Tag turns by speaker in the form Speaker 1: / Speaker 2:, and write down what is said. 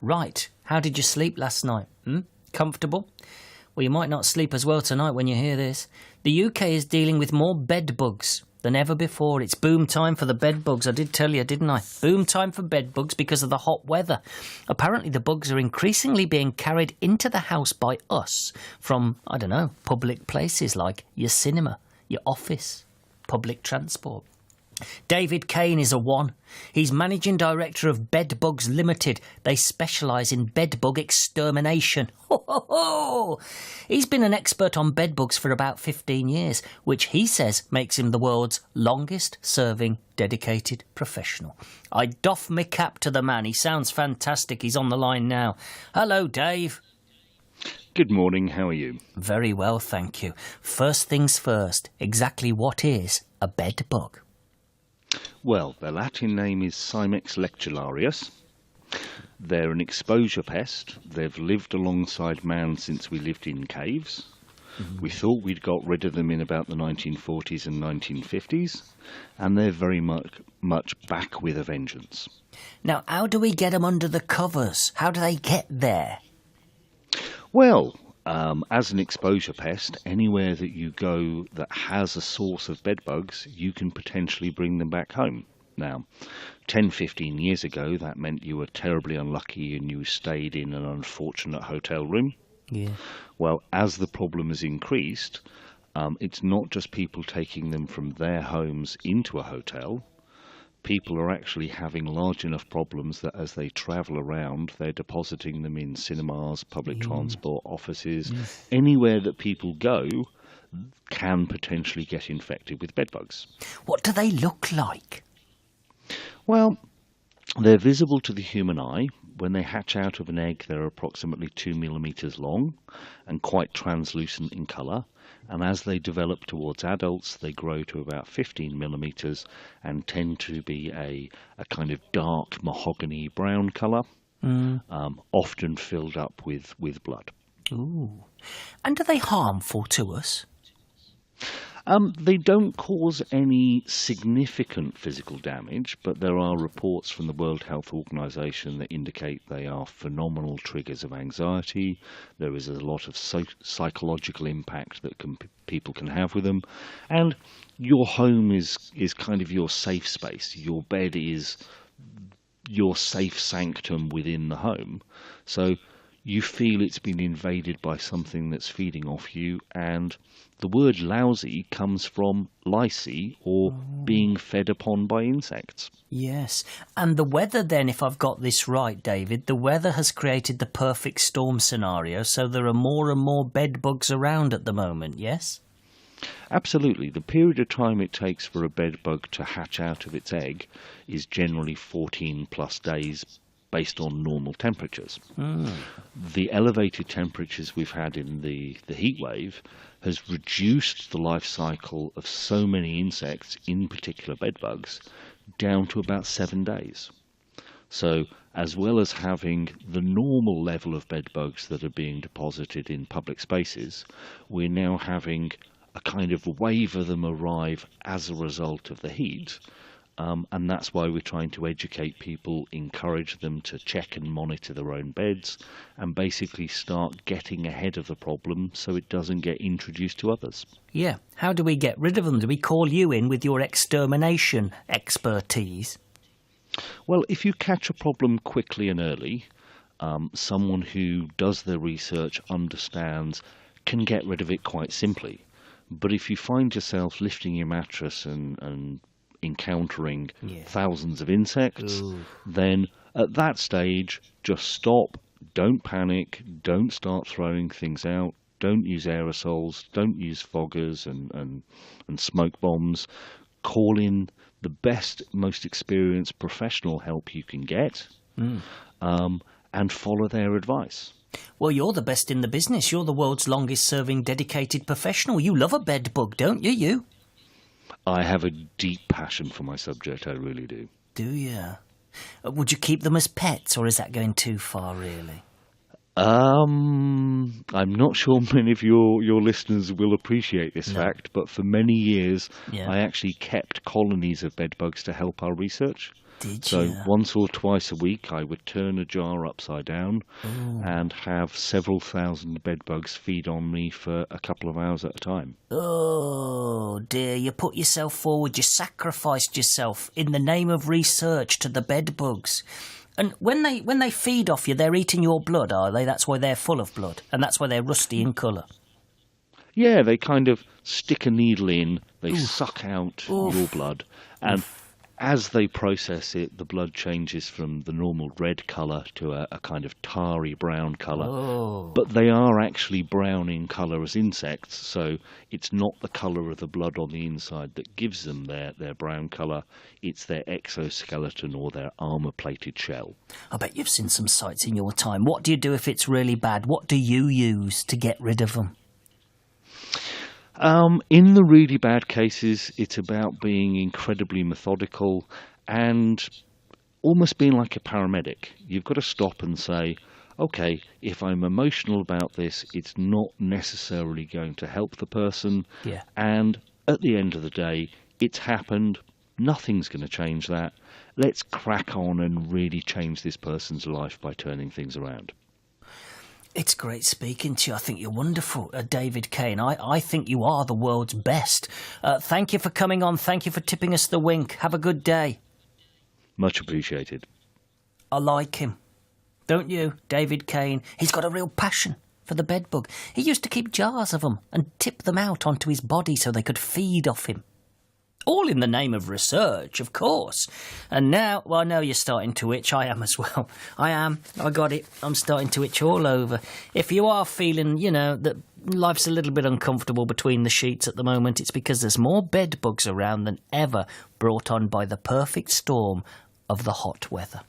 Speaker 1: Right. How did you sleep last night? Comfortable? Well, you might not sleep as well tonight when you hear this. The UK is dealing with more bed bugs than ever before. It's boom time for the bed bugs. I did tell you, didn't I? Boom time for bed bugs because of the hot weather. Apparently the bugs are increasingly being carried into the house by us from, I don't know, public places like your cinema, your office, public transport. David Cain is a one. He's managing director of Bedbugs Limited. They specialise in bedbug extermination. Ho, ho, ho! He's been an expert on bedbugs for about 15 years, which he says makes him the world's longest-serving dedicated professional. I doff my cap to the man. He sounds fantastic. He's on the line now. Hello, Dave.
Speaker 2: Good morning. How are you?
Speaker 1: Very well, thank you. First things first, exactly what is a bedbug?
Speaker 2: Well, their Latin name is Cimex lectularius. They're an exposure pest. They've lived alongside man since we lived in caves. We thought we'd got rid of them in about the 1940s and 1950s, and they're very much back with a vengeance.
Speaker 1: Now, how do we get them under the covers? How do they get there?
Speaker 2: Well, as an exposure pest, anywhere that you go that has a source of bedbugs, you can potentially bring them back home. Now, 10, 15 years ago, that meant you were terribly unlucky and you stayed in an unfortunate hotel room.
Speaker 1: Yeah.
Speaker 2: Well, as the problem has increased, it's not just people taking them from their homes into a hotel. People are actually having large enough problems that as they travel around, they're depositing them in cinemas, public transport, offices. Anywhere that people go can potentially get infected with bedbugs.
Speaker 1: What do they look like?
Speaker 2: Well, they're visible to the human eye. When they hatch out of an egg, they're approximately 2 millimeters long and quite translucent in colour. And as they develop towards adults, they grow to about 15 millimeters and tend to be a kind of dark mahogany brown colour, often filled up with blood.
Speaker 1: Ooh. And are they harmful to us?
Speaker 2: They don't cause any significant physical damage, but there are reports from the World Health Organization that indicate they are phenomenal triggers of anxiety. There is a lot of psychological impact that people can have with them. And your home is kind of your safe space. Your bed is your safe sanctum within the home. So you feel it's been invaded by something that's feeding off you, and the word lousy comes from lyce, or being fed upon by insects.
Speaker 1: Yes. And the weather then, if I've got this right, David, the weather has created the perfect storm scenario, so there are more and more bed bugs around at the moment, yes?
Speaker 2: Absolutely. The period of time it takes for a bed bug to hatch out of its egg is generally 14 plus days based on normal temperatures. The elevated temperatures we've had in the heat wave has reduced the life cycle of so many insects, in particular bedbugs, down to about 7 days. So as well as having the normal level of bedbugs that are being deposited in public spaces, we're now having a kind of wave of them arrive as a result of the heat. And that's why we're trying to educate people, encourage them to check and monitor their own beds, and basically start getting ahead of the problem so it doesn't get introduced to others.
Speaker 1: Yeah. How do we get rid of them? Do we call you in with your extermination expertise?
Speaker 2: Well, if you catch a problem quickly and early, someone who does their research, understands, can get rid of it quite simply. But if you find yourself lifting your mattress and encountering thousands of insects, then at that stage, just stop, don't panic, don't start throwing things out, don't use aerosols, don't use foggers and smoke bombs. Call in the best, most experienced professional help you can get, and follow their advice.
Speaker 1: Well, you're the best in the business. You're the world's longest-serving dedicated professional. You love a bed bug, don't you, you?
Speaker 2: I have a deep passion for my subject, I really do.
Speaker 1: Do you? Would you keep them as pets, or is that going too far, really?
Speaker 2: I'm not sure many of your listeners will appreciate this fact, but for many years I actually kept colonies of bedbugs to help our research.
Speaker 1: Did
Speaker 2: So
Speaker 1: you?
Speaker 2: once or twice a week, I would turn a jar upside down and have several thousand bed bugs feed on me for a couple of hours at a time.
Speaker 1: Oh dear, you put yourself forward, you sacrificed yourself in the name of research to the bed bugs. And when they feed off you, they're eating your blood, are they? That's why they're full of blood, and that's why they're rusty in colour.
Speaker 2: Yeah, they kind of stick a needle in, they suck out your blood, and as they process it, the blood changes from the normal red colour to a kind of tarry brown colour.
Speaker 1: Oh.
Speaker 2: But they are actually brown in colour as insects, so it's not the colour of the blood on the inside that gives them their brown colour, it's their exoskeleton or their armour-plated shell.
Speaker 1: I bet you've seen some sights in your time. What do you do if it's really bad? What do you use to get rid of them?
Speaker 2: In the really bad cases, it's about being incredibly methodical and almost being like a paramedic. You've got to stop and say, okay, if I'm emotional about this, it's not necessarily going to help the person.
Speaker 1: Yeah.
Speaker 2: And at the end of the day, it's happened. Nothing's going to change that. Let's crack on and really change this person's life by turning things around.
Speaker 1: It's great speaking to you. I think you're wonderful, David Cain. I think you are the world's best. Thank you for coming on. Thank you for tipping us the wink. Have a good day.
Speaker 2: Much appreciated.
Speaker 1: I like him. Don't you, David Cain? He's got a real passion for the bedbug. He used to keep jars of them and tip them out onto his body so they could feed off him. All in the name of research, of course. And now, well, I know you're starting to itch. I am as well. I am. I got it. I'm starting to itch all over. If you are feeling, that life's a little bit uncomfortable between the sheets at the moment, it's because there's more bed bugs around than ever, brought on by the perfect storm of the hot weather.